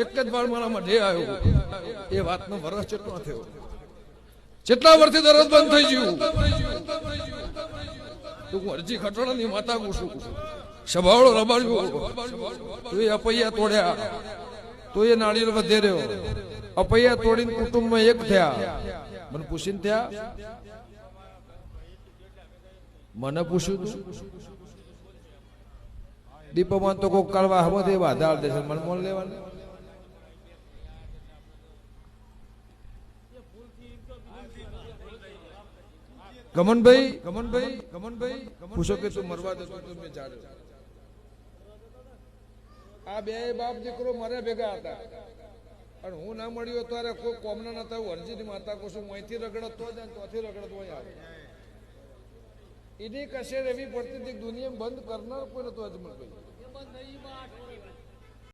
એક જ વાર મારામાં ઢે આવ્યો. એ વાતનો વરસ કેટલો થયો, કેટલા વર્ષથી દરજ બંધ થઈ ગયું. તું અરજી ખટોળાની માતા ગુસું સભાવડો રબાડ્યો, તું એ અપૈયા તોડ્યા, તું એ નાળિયેર વધે રહ્યો. અપૈયા તોડીને કુટુંબમાં એક થયા. મને પૂછીને થયા, મને પૂછ્યું તું દીપમાં તો કોક કાળવા હમતે વાધાર દેશે, મને મોલ લેવાનું. ગમનભાઈ પૂછો કે તું મરવા દેતો તો મેં જાણ્યો. આ બે બાપ દીકરો મારે ભેગા હતા અને હું ના મળ્યો ત્યારે કોઈ કોમના નતા. હું અરજીની માતા કુશું અહીંથી રગડત તો જાય, ત્યાંથી રગડત હોય આવે. એની કશે એવી પડતી હતી દુનિયા બંધ કરનાર કોઈ નતો અજમલભાઈ.